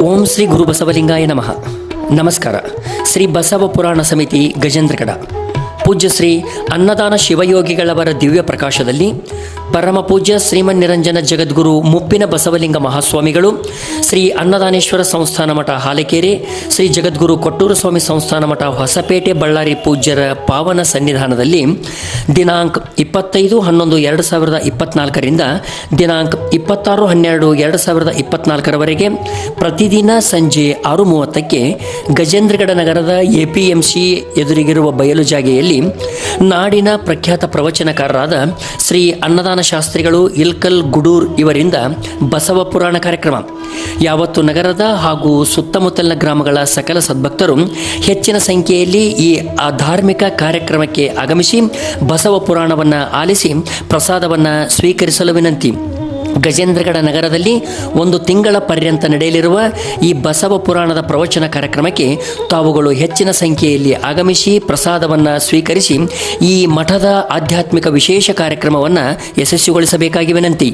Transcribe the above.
ಓಂ ಶ್ರೀ ಗುರು ಬಸವಲಿಂಗಾಯ ನಮಃ. ನಮಸ್ಕಾರ. ಶ್ರೀ ಬಸವ ಪುರಾಣ ಸಮಿತಿ ಗಜೇಂದ್ರಗಡ ಪೂಜ್ಯ ಶ್ರೀ ಅನ್ನದಾನ ಶಿವಯೋಗಿಗಳವರ ದಿವ್ಯ ಪ್ರಕಾಶದಲ್ಲಿ ಪರಮ ಪೂಜ್ಯ ಶ್ರೀಮನ್ ನಿರಂಜನ ಜಗದ್ಗುರು ಮುಪ್ಪಿನ ಬಸವಲಿಂಗ ಮಹಾಸ್ವಾಮಿಗಳು, ಶ್ರೀ ಅನ್ನದಾನೇಶ್ವರ ಸಂಸ್ಥಾನ ಮಠ ಹಾಲೇಕೆರೆ, ಶ್ರೀ ಜಗದ್ಗುರು ಕೊಟ್ಟೂರು ಸ್ವಾಮಿ ಸಂಸ್ಥಾನ ಮಠ ಹೊಸಪೇಟೆ ಬಳ್ಳಾರಿ ಪೂಜ್ಯರ ಪಾವನ ಸನ್ನಿಧಾನದಲ್ಲಿ ದಿನಾಂಕ 25/11/2024 ದಿನಾಂಕ 26/12/2024 ಪ್ರತಿದಿನ ಸಂಜೆ 6:30ಕ್ಕೆ ಗಜೇಂದ್ರಗಡ ನಗರದ APMC ಎದುರಿಗಿರುವ ಬಯಲು ಜಾಗೆಯಲ್ಲಿ ನಾಡಿನ ಪ್ರಖ್ಯಾತ ಪ್ರವಚನಕಾರರಾದ ಶ್ರೀ ಅನ್ನದಾನ ಶಾಸ್ತ್ರಿಗಳು ಇಲ್ಕಲ್ ಗುಡೂರ್ ಇವರಿಂದ ಬಸವ ಪುರಾಣ ಕಾರ್ಯಕ್ರಮ. ಯಾವತ್ತು ನಗರದ ಹಾಗೂ ಸುತ್ತಮುತ್ತಲಿನ ಗ್ರಾಮಗಳ ಸಕಲ ಸದ್ಭಕ್ತರು ಹೆಚ್ಚಿನ ಸಂಖ್ಯೆಯಲ್ಲಿ ಈ ಧಾರ್ಮಿಕ ಕಾರ್ಯಕ್ರಮಕ್ಕೆ ಆಗಮಿಸಿ ಬಸವ ಪುರಾಣವನ್ನು ಆಲಿಸಿ ಪ್ರಸಾದವನ್ನು ಸ್ವೀಕರಿಸಲು ವಿನಂತಿ. ಗಜೇಂದ್ರಗಡ ನಗರದಲ್ಲಿ 1 ತಿಂಗಳ ಪರ್ಯಂತ ನಡೆಯಲಿರುವ ಈ ಬಸವ ಪುರಾಣದ ಪ್ರವಚನ ಕಾರ್ಯಕ್ರಮಕ್ಕೆ ತಾವುಗಳು ಹೆಚ್ಚಿನ ಸಂಖ್ಯೆಯಲ್ಲಿ ಆಗಮಿಸಿ ಪ್ರಸಾದವನ್ನು ಸ್ವೀಕರಿಸಿ ಈ ಮಠದ ಆಧ್ಯಾತ್ಮಿಕ ವಿಶೇಷ ಕಾರ್ಯಕ್ರಮವನ್ನು ಯಶಸ್ವಿಗೊಳಿಸಬೇಕಾಗಿ ವಿನಂತಿ.